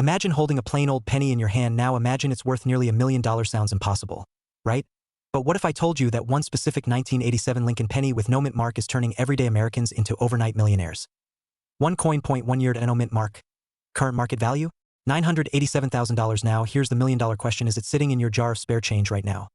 Imagine holding a plain old penny in your hand. Now imagine it's worth nearly $1 million. Sounds impossible, right? But what if I told you that one specific 1987 Lincoln penny with no mint mark is turning everyday Americans into overnight millionaires? One coin, 1 year to no mint mark. Current market value? $987,000 now. Here's the $1 million question. Is it sitting in your jar of spare change right now?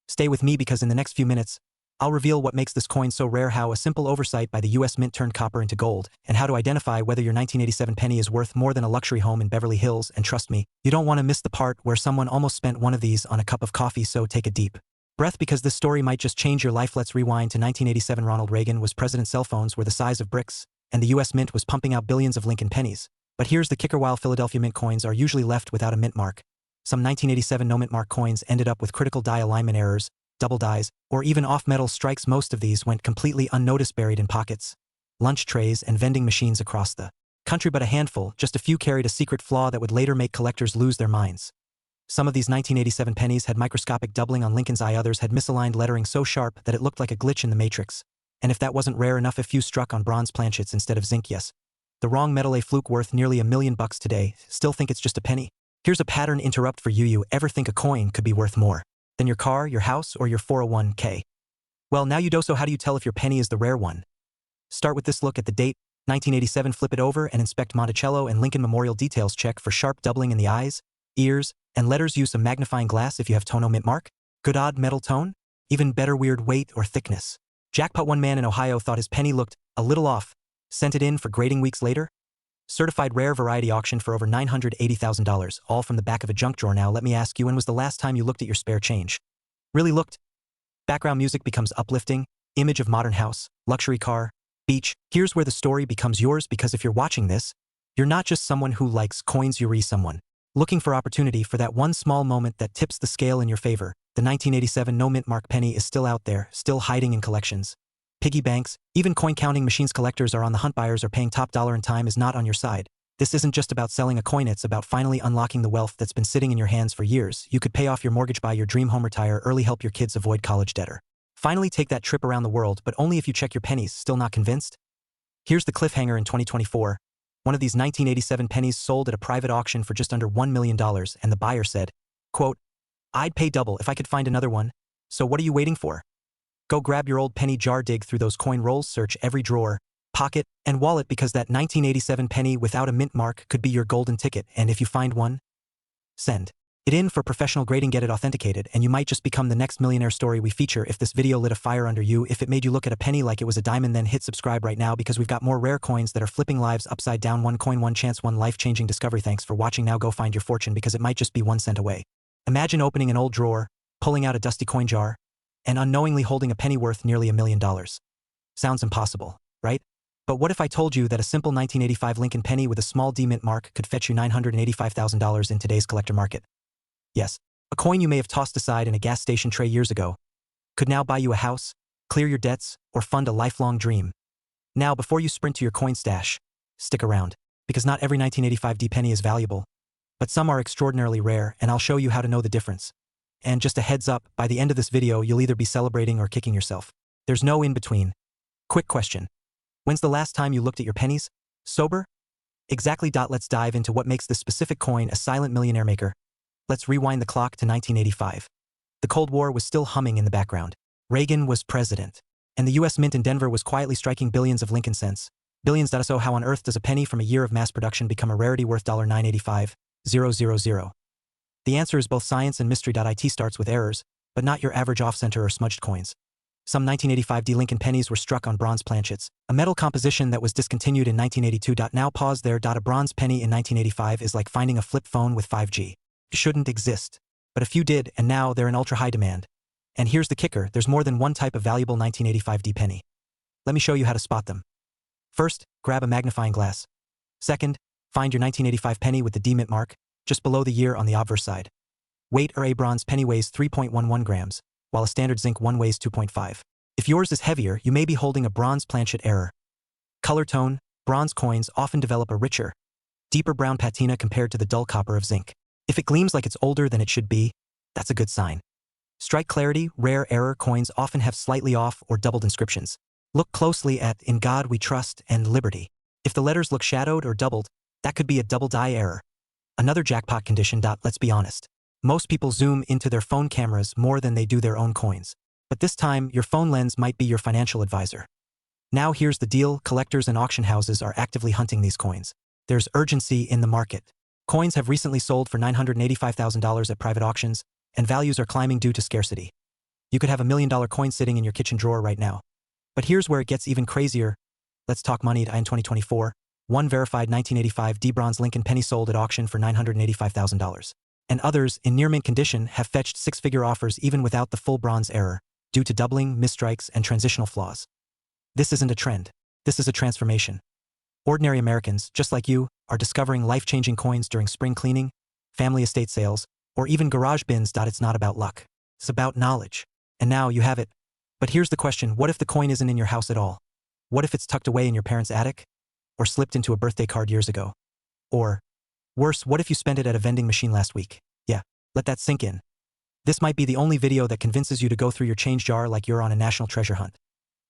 Stay with me because in the next few minutes, I'll reveal what makes this coin so rare, how a simple oversight by the US Mint turned copper into gold, and how to identify whether your 1987 penny is worth more than a luxury home in Beverly Hills. And trust me, you don't want to miss the part where someone almost spent one of these on a cup of coffee, so take a deep breath because this story might just change your life. Let's rewind to 1987. Ronald Reagan was president. Cell phones were the size of bricks, and the US Mint was pumping out billions of Lincoln pennies. But here's the kicker: while Philadelphia Mint coins are usually left without a mint mark, some 1987 no mint mark coins ended up with critical die alignment errors, double dies, or even off-metal strikes. Most of these went completely unnoticed, buried in pockets, lunch trays, and vending machines across the country. But a handful, just a few, carried a secret flaw that would later make collectors lose their minds. Some of these 1987 pennies had microscopic doubling on Lincoln's eye. Others had misaligned lettering so sharp that it looked like a glitch in the Matrix. And if that wasn't rare enough, a few struck on bronze planchets instead of zinc. Yes, the wrong metal. A fluke worth nearly $1 million today. Still think it's just a penny? Here's a pattern interrupt for you. You ever think a coin could be worth more than your car, your house, or your 401k? Well, now you do. So how do you tell if your penny is the rare one? Start with this look at the date, 1987. Flip it over and inspect Monticello and Lincoln Memorial details. Check for sharp doubling in the eyes, ears, and letters. Use a magnifying glass if you have tono mint mark. Good odd metal tone? Even better, weird weight or thickness. Jackpot. One man in Ohio thought his penny looked a little off, sent it in for grading. Weeks later, certified rare variety auction for over $980,000, all from the back of a junk drawer. Now let me ask you, when was the last time you looked at your spare change? Really looked? Background music becomes uplifting, image of modern house, luxury car, beach. Here's where the story becomes yours, because if you're watching this, you're not just someone who likes coins, you're someone looking for opportunity, for that one small moment that tips the scale in your favor. The 1987 no mint mark penny is still out there, still hiding in collections, piggy banks, even coin counting machines. Collectors are on the hunt. Buyers are paying top dollar, and time is not on your side. This isn't just about selling a coin, it's about finally unlocking the wealth that's been sitting in your hands for years. You could pay off your mortgage, buy your dream home, retire early, help your kids avoid college debt, or finally take that trip around the world, but only if you check your pennies. Still not convinced? Here's the cliffhanger. In 2024, one of these 1987 pennies sold at a private auction for just under $1 million, and the buyer said, quote, "I'd pay double if I could find another one. So what are you waiting for? Go grab your old penny jar, dig through those coin rolls, search every drawer, pocket, and wallet, because that 1987 penny without a mint mark could be your golden ticket. And if you find one, send it in for professional grading, get it authenticated, and you might just become the next millionaire story we feature. If this video lit a fire under you, if it made you look at a penny like it was a diamond, then hit subscribe right now, because we've got more rare coins that are flipping lives upside down. One coin, one chance, one life-changing discovery. Thanks for watching. Now go find your fortune, because it might just be 1 cent away. Imagine opening an old drawer, pulling out a dusty coin jar, and unknowingly holding a penny worth nearly $1 million. Sounds impossible, right? But what if I told you that a simple 1985 Lincoln penny with a small D mint mark could fetch you $985,000 in today's collector market? Yes, a coin you may have tossed aside in a gas station tray years ago could now buy you a house, clear your debts, or fund a lifelong dream. Now, before you sprint to your coin stash, stick around, because not every 1985 D penny is valuable, but some are extraordinarily rare, and I'll show you how to know the difference. And just a heads up, by the end of this video, you'll either be celebrating or kicking yourself. There's no in between. Quick question. When's the last time you looked at your pennies? Sober? Exactly. Let's dive into what makes this specific coin a silent millionaire maker. Let's rewind the clock to 1985. The Cold War was still humming in the background. Reagan was president, and the US Mint in Denver was quietly striking billions of Lincoln cents. Billions. So how on earth does a penny from a year of mass production become a rarity worth $985,000? The answer is both science and mystery. It starts with errors, but not your average off-center or smudged coins. Some 1985 D Lincoln pennies were struck on bronze planchets, a metal composition that was discontinued in 1982. Now pause there. A bronze penny in 1985 is like finding a flip phone with 5G. It shouldn't exist, but a few did, and now they're in ultra-high demand. And here's the kicker: there's more than one type of valuable 1985 D penny. Let me show you how to spot them. First, grab a magnifying glass. Second, find your 1985 penny with the D mint mark, just below the year on the obverse side. Weight: a bronze penny weighs 3.11 grams, while a standard zinc one weighs 2.5. If yours is heavier, you may be holding a bronze planchet error. Color tone: bronze coins often develop a richer, deeper brown patina compared to the dull copper of zinc. If it gleams like it's older than it should be, that's a good sign. Strike clarity: rare error coins often have slightly off or doubled inscriptions. Look closely at "In God We Trust" and "Liberty." If the letters look shadowed or doubled, that could be a double die error. Another jackpot condition. Let's be honest. Most people zoom into their phone cameras more than they do their own coins. But this time, your phone lens might be your financial advisor. Now here's the deal, collectors and auction houses are actively hunting these coins. There's urgency in the market. Coins have recently sold for $985,000 at private auctions, and values are climbing due to scarcity. You could have $1 million coin sitting in your kitchen drawer right now. But here's where it gets even crazier. Let's talk money. In 2024, one verified 1985 D bronze Lincoln penny sold at auction for $985,000. And others, in near mint condition, have fetched six-figure offers even without the full bronze error, due to doubling, misstrikes, and transitional flaws. This isn't a trend. This is a transformation. Ordinary Americans, just like you, are discovering life-changing coins during spring cleaning, family estate sales, or even garage bins. It's not about luck. It's about knowledge. And now you have it. But here's the question, what if the coin isn't in your house at all? What if it's tucked away in your parents' attic? Or slipped into a birthday card years ago? Or, worse, what if you spent it at a vending machine last week? Yeah, let that sink in. This might be the only video that convinces you to go through your change jar like you're on a national treasure hunt.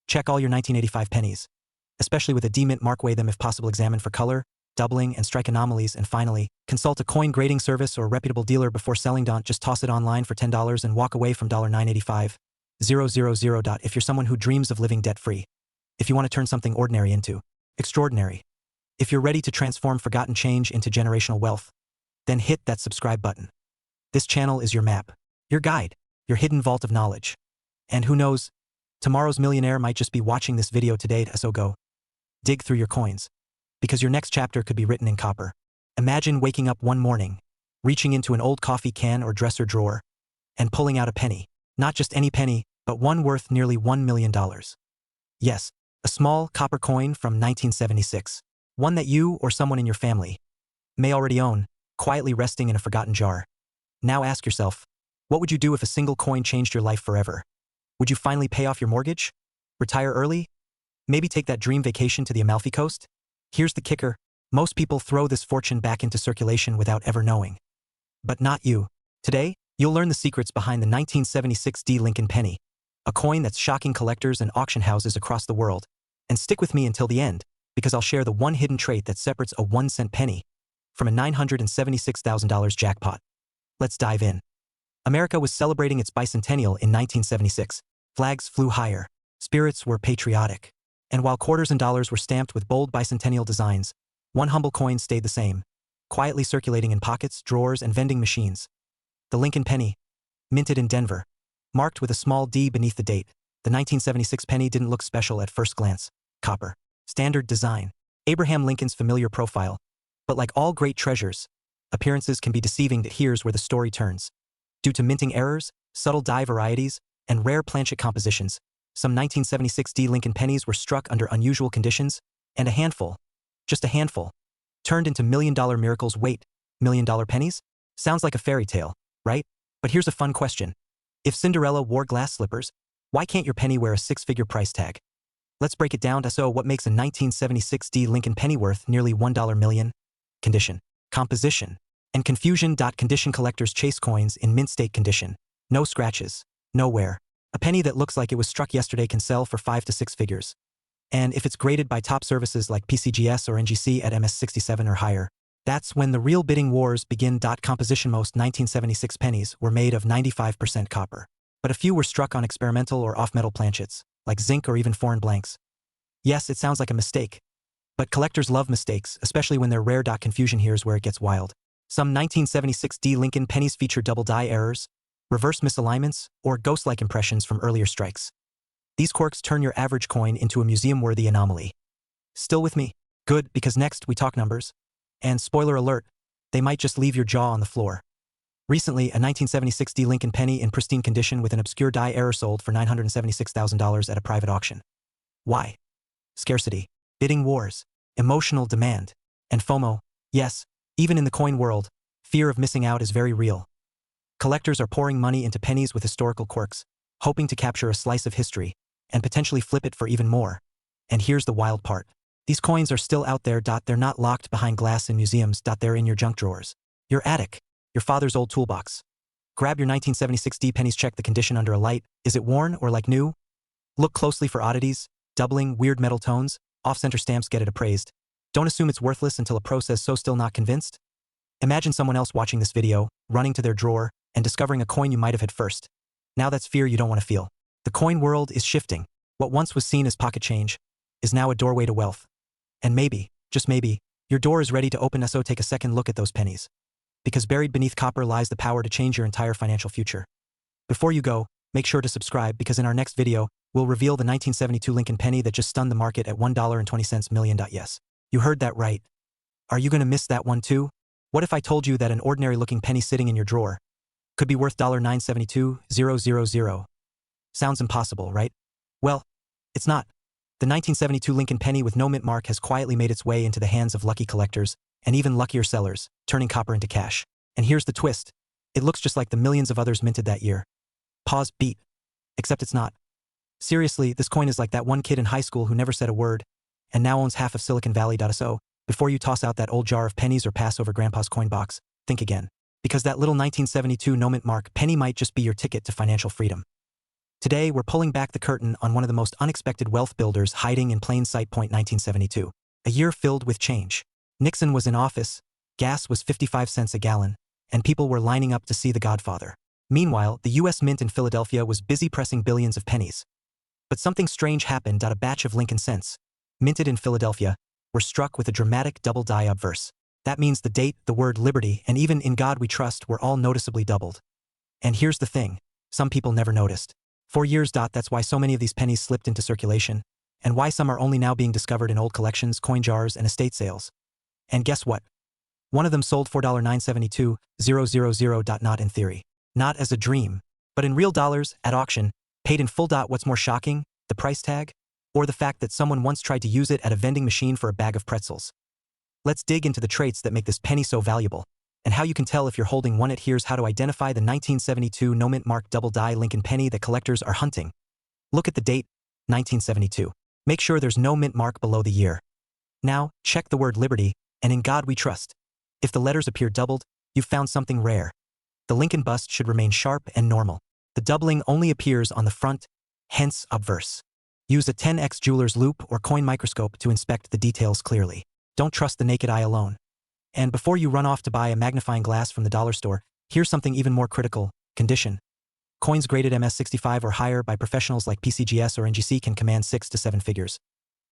Check all your 1985 pennies, especially with a D-mint mark. Weigh them if possible, examine for color, doubling, and strike anomalies, and finally, consult a coin grading service or reputable dealer before selling. Don't just toss it online for $10 and walk away from $985,000. If you're someone who dreams of living debt-free, if you want to turn something ordinary into extraordinary, if you're ready to transform forgotten change into generational wealth, then hit that subscribe button. This channel is your map, your guide, your hidden vault of knowledge. And who knows, tomorrow's millionaire might just be watching this video today. So go dig through your coins, because your next chapter could be written in copper. Imagine waking up one morning, reaching into an old coffee can or dresser drawer, and pulling out a penny. Not just any penny, but one worth nearly $1 million. Yes, a small copper coin from 1976. One that you or someone in your family may already own, quietly resting in a forgotten jar. Now ask yourself, what would you do if a single coin changed your life forever? Would you finally pay off your mortgage? Retire early? Maybe take that dream vacation to the Amalfi Coast? Here's the kicker. Most people throw this fortune back into circulation without ever knowing. But not you. Today, you'll learn the secrets behind the 1976 D Lincoln penny, a coin that's shocking collectors and auction houses across the world. And stick with me until the end, because I'll share the one hidden trait that separates a 1-cent penny from a $976,000 jackpot. Let's dive in. America was celebrating its bicentennial in 1976. Flags flew higher. Spirits were patriotic. And while quarters and dollars were stamped with bold bicentennial designs, one humble coin stayed the same, quietly circulating in pockets, drawers, and vending machines. The Lincoln penny, minted in Denver, marked with a small D beneath the date. The 1976 penny didn't look special at first glance. Copper. Standard design. Abraham Lincoln's familiar profile. But like all great treasures, appearances can be deceiving. Here's where the story turns. Due to minting errors, subtle die varieties, and rare planchet compositions, some 1976 D Lincoln pennies were struck under unusual conditions, and a handful, just a handful, turned into million-dollar miracles. Wait, million-dollar pennies? Sounds like a fairy tale, right? But here's a fun question. If Cinderella wore glass slippers, why can't your penny wear a six-figure price tag? Let's break it down. So what makes a 1976 D Lincoln penny worth nearly $1 million? Condition, composition, and confusion. Condition. Collectors chase coins in mint state condition. No scratches, no wear. A penny that looks like it was struck yesterday can sell for 5 to 6 figures. And if it's graded by top services like PCGS or NGC at MS67 or higher, that's when the real bidding wars begin. Composition. Most 1976 pennies were made of 95% copper, but a few were struck on experimental or off-metal planchets, like zinc or even foreign blanks. Yes, it sounds like a mistake, but collectors love mistakes, especially when they're rare. Confusion. Here's where it gets wild. Some 1976 D Lincoln pennies feature double die errors, reverse misalignments, or ghost-like impressions from earlier strikes. These quirks turn your average coin into a museum-worthy anomaly. Still with me? Good, because next we talk numbers. And spoiler alert, they might just leave your jaw on the floor. Recently, a 1976 D Lincoln penny in pristine condition with an obscure die error sold for $976,000 at a private auction. Why? Scarcity, bidding wars, emotional demand, and FOMO. Yes, even in the coin world, fear of missing out is very real. Collectors are pouring money into pennies with historical quirks, hoping to capture a slice of history, and potentially flip it for even more. And here's the wild part. These coins are still out there. They're not locked behind glass in museums. They're in your junk drawers, your attic, your father's old toolbox. Grab your 1976 D pennies, check the condition under a light. Is it worn or like new? Look closely for oddities, doubling, weird metal tones, off-center stamps. Get it appraised. Don't assume it's worthless until a pro says so. Still not convinced? Imagine someone else watching this video, running to their drawer, and discovering a coin you might have hid first. Now that's fear you don't want to feel. The coin world is shifting. What once was seen as pocket change is now a doorway to wealth. And maybe, just maybe, your door is ready to open, so take a second look at those pennies. Because buried beneath copper lies the power to change your entire financial future. Before you go, make sure to subscribe because in our next video, we'll reveal the 1972 Lincoln penny that just stunned the market at $1.20 million. Yes, you heard that right. Are you going to miss that one too? What if I told you that an ordinary-looking penny sitting in your drawer could be worth $972,000? Sounds impossible, right? Well, it's not. The 1972 Lincoln penny with no mint mark has quietly made its way into the hands of lucky collectors and even luckier sellers, turning copper into cash. And here's the twist. It looks just like the millions of others minted that year. Pause, beat. Except it's not. Seriously, this coin is like that one kid in high school who never said a word and now owns half of Silicon Valley. So, before you toss out that old jar of pennies or pass over Grandpa's coin box, think again. Because that little 1972 no mint mark penny might just be your ticket to financial freedom. Today, we're pulling back the curtain on one of the most unexpected wealth builders hiding in plain sight. 1972. A year filled with change. Nixon was in office, gas was 55 cents a gallon, and people were lining up to see The Godfather. Meanwhile, the U.S. Mint in Philadelphia was busy pressing billions of pennies. But something strange happened. A batch of Lincoln cents, minted in Philadelphia, were struck with a dramatic double die obverse. That means the date, the word liberty, and even in God we trust were all noticeably doubled. And here's the thing, some people never noticed. For years. That's why so many of these pennies slipped into circulation, and why some are only now being discovered in old collections, coin jars, and estate sales. And guess what? One of them sold for $972,000. Not in theory, not as a dream, but in real dollars, at auction, paid in full. What's more shocking, the price tag? Or the fact that someone once tried to use it at a vending machine for a bag of pretzels? Let's dig into the traits that make this penny so valuable, and how you can tell if you're holding one. Here's how to identify the 1972 no mint mark double die Lincoln penny that collectors are hunting. Look at the date, 1972. Make sure there's no mint mark below the year. Now, check the word liberty, and in God we trust. If the letters appear doubled, you've found something rare. The Lincoln bust should remain sharp and normal. The doubling only appears on the front, hence obverse. Use a 10x jeweler's loupe or coin microscope to inspect the details clearly. Don't trust the naked eye alone. And before you run off to buy a magnifying glass from the dollar store, here's something even more critical: condition. Coins graded MS65 or higher by professionals like PCGS or NGC can command 6 to 7 figures.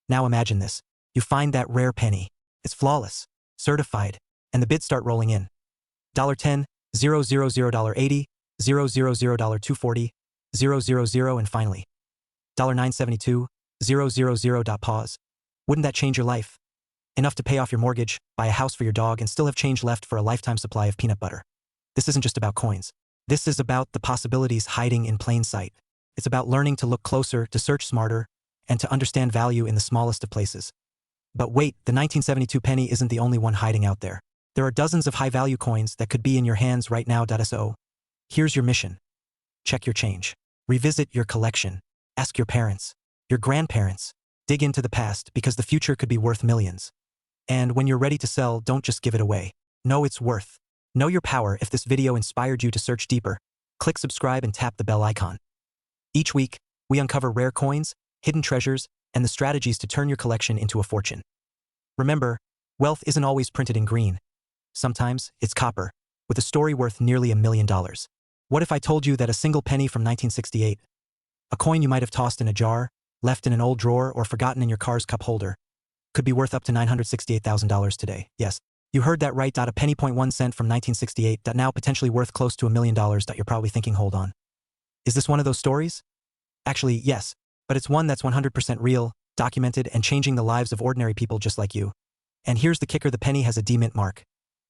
Now imagine this. You find that rare penny. It's flawless, certified, and the bids start rolling in. $10, $000, $80, $000, $240, $000, and finally, $972, $000. Pause. Wouldn't that change your life? Enough to pay off your mortgage, buy a house for your dog, and still have change left for a lifetime supply of peanut butter. This isn't just about coins. This is about the possibilities hiding in plain sight. It's about learning to look closer, to search smarter, and to understand value in the smallest of places. But wait, the 1972 penny isn't the only one hiding out there. There are dozens of high-value coins that could be in your hands right now. So, here's your mission. Check your change. Revisit your collection. Ask your parents, your grandparents. Dig into the past because the future could be worth millions. And when you're ready to sell, don't just give it away. Know its worth. Know your power. If this video inspired you to search deeper, click subscribe and tap the bell icon. Each week, we uncover rare coins, hidden treasures, and the strategies to turn your collection into a fortune. Remember, wealth isn't always printed in green. Sometimes it's copper, with a story worth nearly $1 million. What if I told you that a single penny from 1968, a coin you might have tossed in a jar, left in an old drawer, or forgotten in your car's cup holder, could be worth up to $968,000 today? Yes, you heard that right. A penny 1 cent from 1968, now potentially worth close to $1 million. You're probably thinking, hold on. Is this one of those stories? Actually, yes, but it's one that's 100% real, documented, and changing the lives of ordinary people just like you. And here's the kicker: the penny has a D mint mark.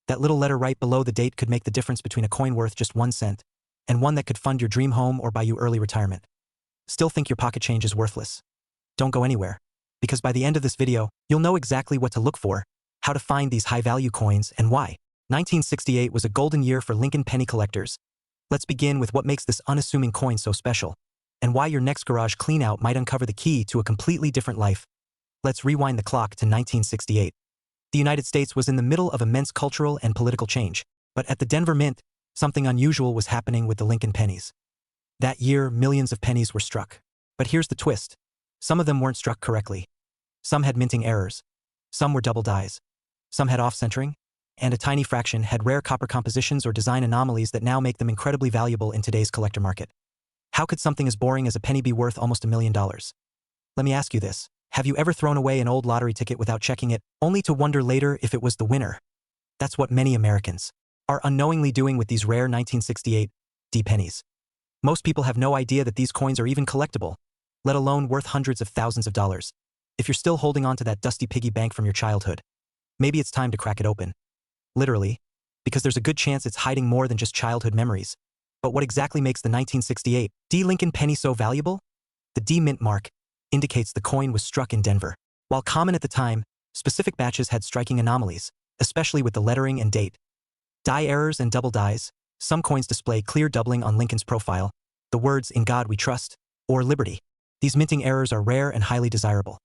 That little letter right below the date could make the difference between a coin worth just 1 cent and one that could fund your dream home or buy you early retirement. Still think your pocket change is worthless? Don't go anywhere, because by the end of this video, you'll know exactly what to look for, how to find these high-value coins, and why. 1968 was a golden year for Lincoln penny collectors. Let's begin with what makes this unassuming coin so special, and why your next garage cleanout might uncover the key to a completely different life. Let's rewind the clock to 1968. The United States was in the middle of immense cultural and political change, but at the Denver Mint, something unusual was happening with the Lincoln pennies. That year, millions of pennies were struck. But here's the twist. Some of them weren't struck correctly. Some had minting errors. Some were double dies. Some had off-centering. and a tiny fraction had rare copper compositions or design anomalies that now make them incredibly valuable in today's collector market. How could something as boring as a penny be worth almost $1 million? Let me ask you this. Have you ever thrown away an old lottery ticket without checking it, only to wonder later if it was the winner? That's what many Americans are unknowingly doing with these rare 1968 D pennies. Most people have no idea that these coins are even collectible, let alone worth hundreds of thousands of dollars. If you're still holding on to that dusty piggy bank from your childhood, maybe it's time to crack it open. Literally, because there's a good chance it's hiding more than just childhood memories. But what exactly makes the 1968 D Lincoln penny so valuable? The D mint mark indicates the coin was struck in Denver. While common at the time, specific batches had striking anomalies, especially with the lettering and date. Die errors and double dies. Some coins display clear doubling on Lincoln's profile, the words "In God We Trust" or "Liberty." These minting errors are rare and highly desirable.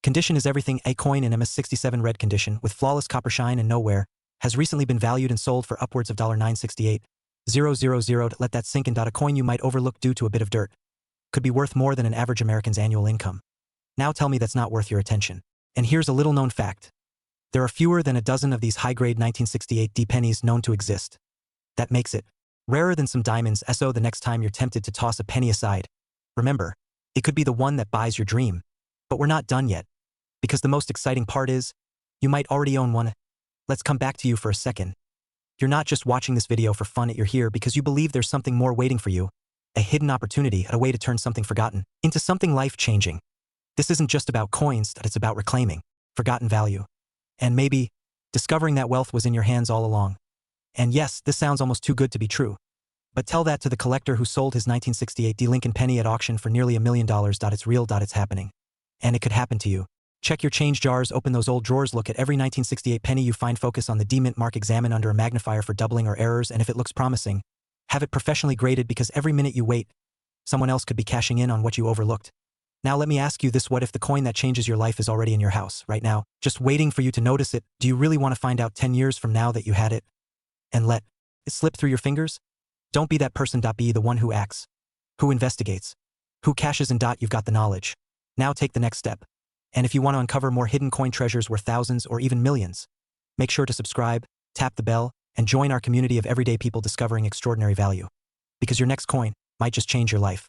Condition is everything. A coin in MS67 red condition with flawless copper shine and no wear has recently been valued and sold for upwards of $968,000. Let that sink in. A coin you might overlook due to a bit of dirt could be worth more than an average American's annual income. Now tell me that's not worth your attention. And here's a little known fact. There are fewer than a dozen of these high-grade 1968 D pennies known to exist. That makes it rarer than some diamonds. So the next time you're tempted to toss a penny aside, remember, it could be the one that buys your dream. But we're not done yet, because the most exciting part is, you might already own one. Let's come back to you for a second. You're not just watching this video for fun. You're here because you believe there's something more waiting for you, a hidden opportunity, a way to turn something forgotten into something life-changing. This isn't just about coins, it's about reclaiming forgotten value. And maybe discovering that wealth was in your hands all along. And yes, this sounds almost too good to be true. But tell that to the collector who sold his 1968 D Lincoln penny at auction for nearly $1 million. It's real. It's happening. And it could happen to you. Check your change jars, open those old drawers, look at every 1968 penny you find, focus on the D mint mark, examine under a magnifier for doubling or errors, and if it looks promising, have it professionally graded, because every minute you wait, someone else could be cashing in on what you overlooked. Now let me ask you this, what if the coin that changes your life is already in your house right now, just waiting for you to notice it? Do you really want to find out 10 years from now that you had it and let it slip through your fingers? Don't be that person. Be the one who acts, who investigates, who cashes in. You've got the knowledge. Now take the next step. And if you want to uncover more hidden coin treasures worth thousands or even millions, make sure to subscribe, tap the bell, and join our community of everyday people discovering extraordinary value. Because your next coin might just change your life.